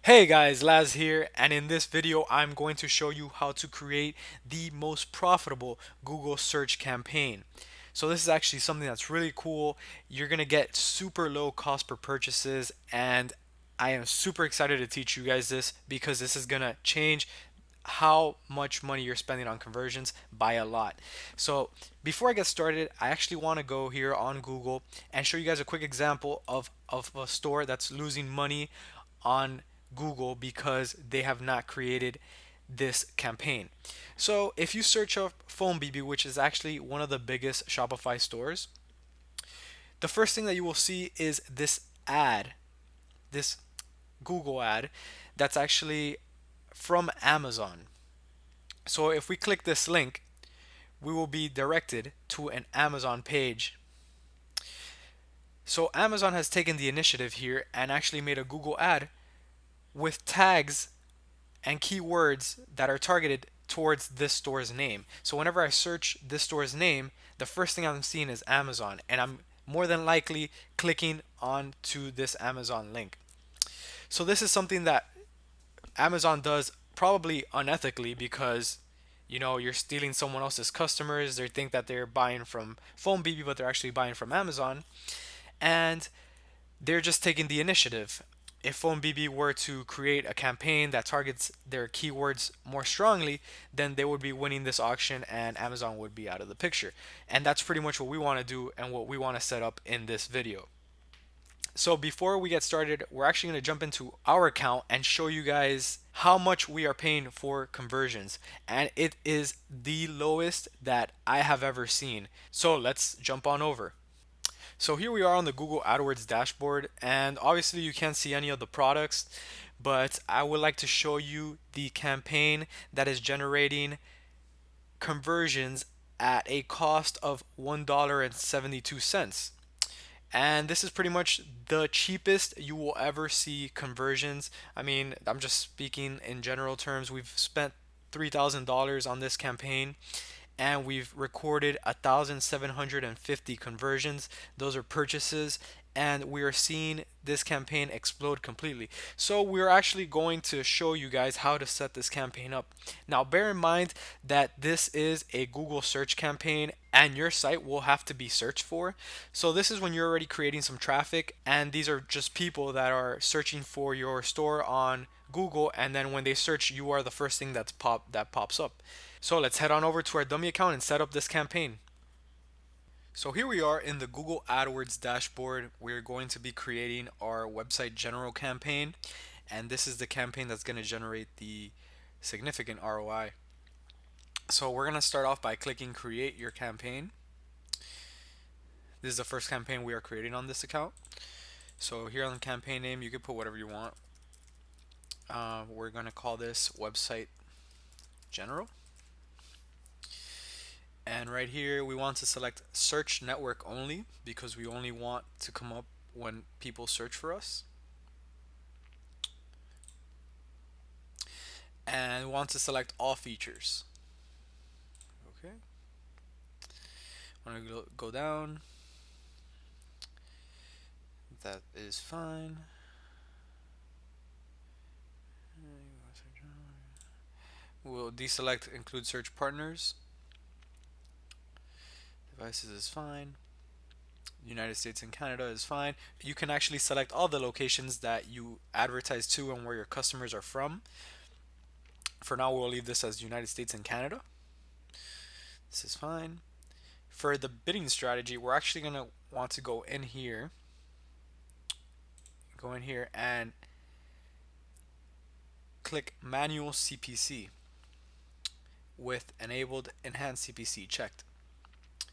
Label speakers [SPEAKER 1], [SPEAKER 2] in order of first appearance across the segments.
[SPEAKER 1] Hey guys, Laz here, and in this video I'm going to show you how to create the most profitable Google search campaign. So this is actually something that's really cool. You're gonna get super low cost per purchases, and I am super excited to teach you guys this because this is gonna change how much money you're spending on conversions by a lot. So before I get started, I actually want to go here on Google and show you guys a quick example of a store that's losing money on Google because they have not created this campaign. So if you search up Phone BB, which is actually one of the biggest Shopify stores, the first thing that you will see is this ad, this Google ad that's actually from Amazon. So if we click this link, we will be directed to an Amazon page. So Amazon has taken the initiative here and actually made a Google ad with tags and keywords that are targeted towards this store's name. So whenever I search this store's name, the first thing I'm seeing is Amazon, and I'm more than likely clicking on to this Amazon link. So this is something that Amazon does probably unethically because you're stealing someone else's customers. They think that they're buying from Phone BB, but they're actually buying from Amazon, and they're just taking the initiative. If Phone BB were to create a campaign that targets their keywords more strongly, then they would be winning this auction and Amazon would be out of the picture. And that's pretty much what we want to do and what we want to set up in this video. So before we get started, we're actually going to jump into our account and show you guys how much we are paying for conversions. And it is the lowest that I have ever seen. So let's jump on over. So here we are on the Google AdWords dashboard, and obviously you can't see any of the products, but I would like to show you the campaign that is generating conversions at a cost of $1.72. And this is pretty much the cheapest you will ever see conversions. I mean, I'm just speaking in general terms. We've spent $3,000 on this campaign and we've recorded 1,750 conversions. Those are purchases, and we are seeing this campaign explode completely. So we're actually going to show you guys how to set this campaign up. Now bear in mind that this is a Google search campaign and your site will have to be searched for. So this is when you're already creating some traffic, and these are just people that are searching for your store on Google, and then when they search, you are the first thing that pops up. So let's head on over to our dummy account and set up this campaign. So here we are in the Google AdWords dashboard. We're going to be creating our website general campaign, and this is the campaign that's going to generate the significant ROI. So we're going to start off by clicking create your campaign. This is the first campaign we are creating on this account. So here on the campaign name, you can put whatever you want. We're going to call this website general. And right here, we want to select search network only because we only want to come up when people search for us. And we want to select all features. Okay. Want to go down. That is fine. We'll deselect include search partners. Devices is fine. United States and Canada is fine. You can actually select all the locations that you advertise to and where your customers are from. For now, we'll leave this as United States and Canada. This is fine. For the bidding strategy, we're actually going to want to go in here and click manual CPC with enabled enhanced CPC checked.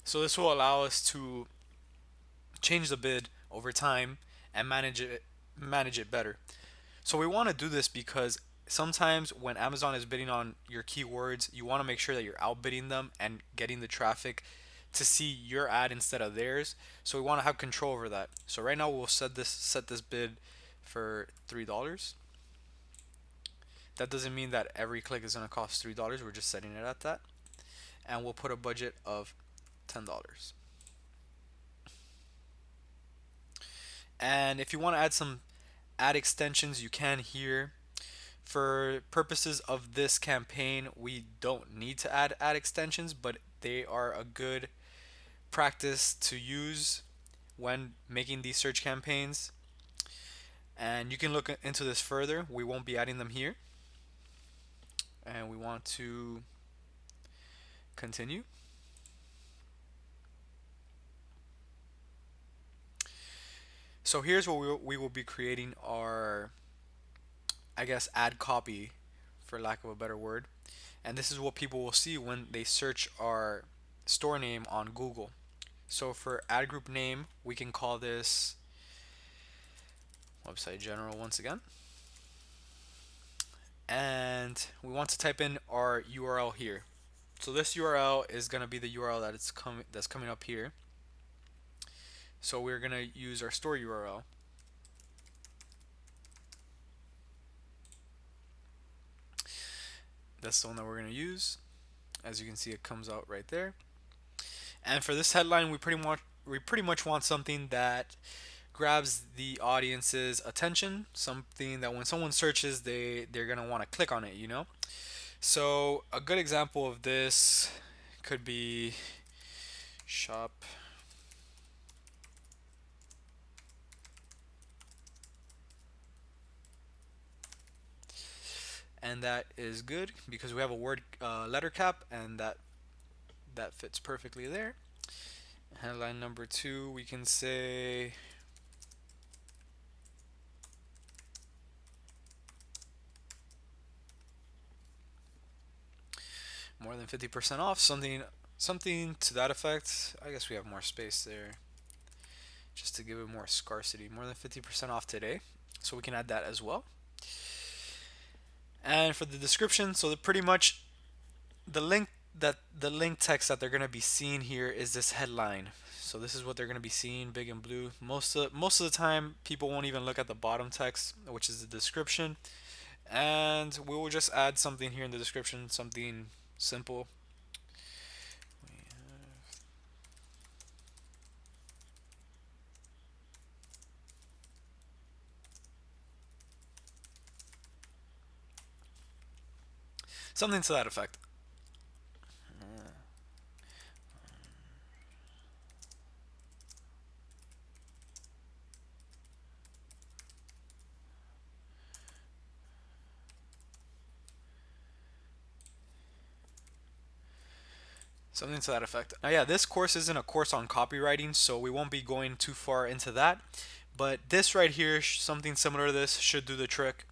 [SPEAKER 1] So this will allow us to change the bid over time and manage it better. So we want to do this because sometimes when Amazon is bidding on your keywords, you want to make sure that you're outbidding them and getting the traffic to see your ad instead of theirs. So we want to have control over that. So right now we'll set this bid for $3. That doesn't mean that every click is going to cost $3. We're just setting it at that. And we'll put a budget of $10. And if you want to add some ad extensions, you can here. For purposes of this campaign, we don't need to add ad extensions, but they are a good practice to use when making these search campaigns. And you can look into this further. We won't be adding them here. And we want to continue. So here's where we will be creating our, I guess, ad copy, for lack of a better word. And this is what people will see when they search our store name on Google. So for ad group name, we can call this website general once again. And we want to type in our URL here. So this URL is going to be the URL that's coming up here. So we're going to use our store URL. That's the one that we're going to use. As you can see, it comes out right there. And for this headline, we pretty much want something that grabs the audience's attention, something that when someone searches, they're going to want to click on it, you know? So a good example of this could be shop. And that is good because we have a word letter cap, and that fits perfectly there. Headline number 2, we can say more than 50% off, something to that effect. I guess we have more space there just to give it more scarcity. More than 50% off today, so we can add that as well. And for the description, so pretty much the link text that they're going to be seeing here is this headline. So this is what they're going to be seeing, big and blue. Most of the time, people won't even look at the bottom text, which is the description. And we will just add something here in the description, something simple. Something to that effect. Something to that effect. Now, yeah, this course isn't a course on copywriting, so we won't be going too far into that. But this right here, something similar to this, should do the trick.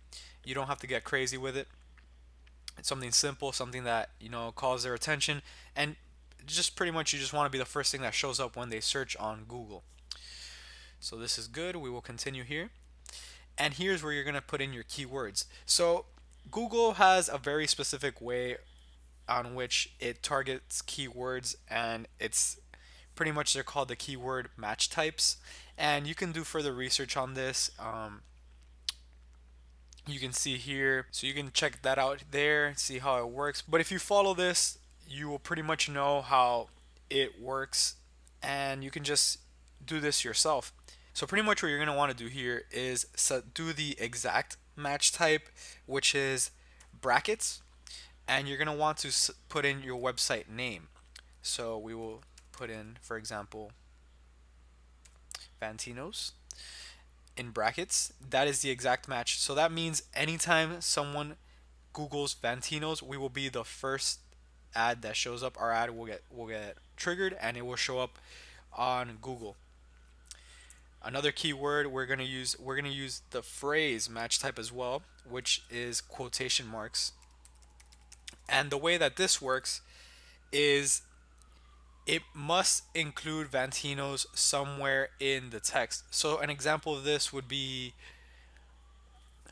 [SPEAKER 1] You don't have to get crazy with it. It's something simple, something that, calls their attention, and just pretty much you just want to be the first thing that shows up when they search on Google. So this is good. We will continue here. And here's where you're going to put in your keywords. So Google has a very specific way on which it targets keywords, and it's pretty much, they're called the keyword match types. And you can do further research on this. You can see here, so you can check that out there, see how it works. But if you follow this, you will pretty much know how it works, and you can just do this yourself. So pretty much what you're going to want to do here is do the exact match type, which is brackets, and you're going to want to put in your website name. So we will put in, for example, Vantinos in brackets. That is the exact match. So that means anytime someone Google's Vantinos, we will be the first ad that shows up. Our ad will get triggered, and it will show up on Google. Another keyword we're gonna use the phrase match type as well, which is quotation marks. And the way that this works is it must include Vantinos somewhere in the text. So an example of this would be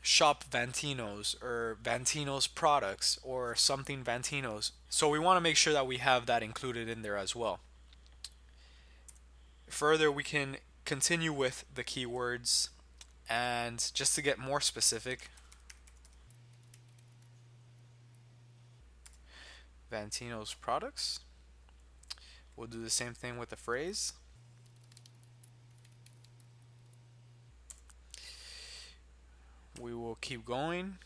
[SPEAKER 1] shop Vantinos or Vantinos products or something Vantinos. So we want to make sure that we have that included in there as well. Further, we can continue with the keywords, and just to get more specific, Vantinos products. We'll do the same thing with the phrase. We will keep going.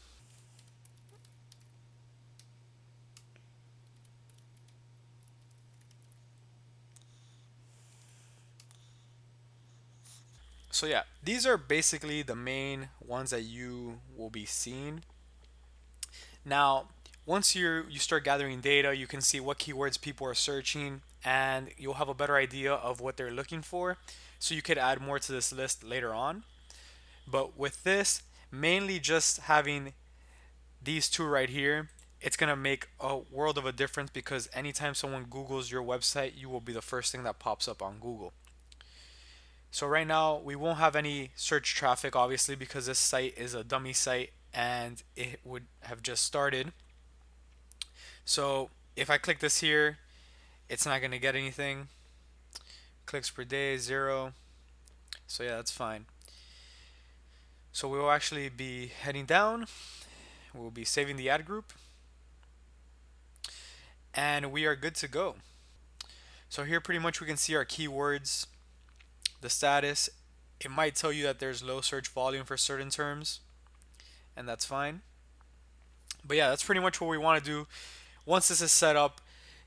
[SPEAKER 1] So yeah, these are basically the main ones that you will be seeing. Now, once you start gathering data, you can see what keywords people are searching, and you'll have a better idea of what they're looking for. So you could add more to this list later on. But with this, mainly just having these two right here, it's gonna make a world of a difference because anytime someone Googles your website, you will be the first thing that pops up on Google. So right now we won't have any search traffic obviously because this site is a dummy site and it would have just started. So if I click this here, it's not gonna get anything. Clicks per day, 0. So yeah, that's fine. So we will actually be heading down. We'll be saving the ad group and we are good to go. So here pretty much we can see our keywords, the status. It might tell you that there's low search volume for certain terms, and that's fine. But yeah, that's pretty much what we want to do. Once this is set up,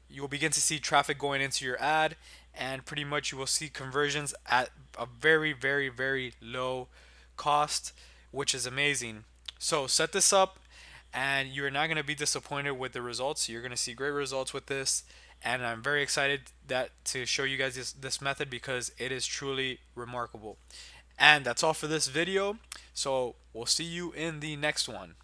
[SPEAKER 1] you will begin to see traffic going into your ad, and pretty much you will see conversions at a very, very, very low cost, which is amazing. So set this up, and you're not going to be disappointed with the results. You're going to see great results with this, and I'm very excited that to show you guys this method because it is truly remarkable. And that's all for this video. So we'll see you in the next one.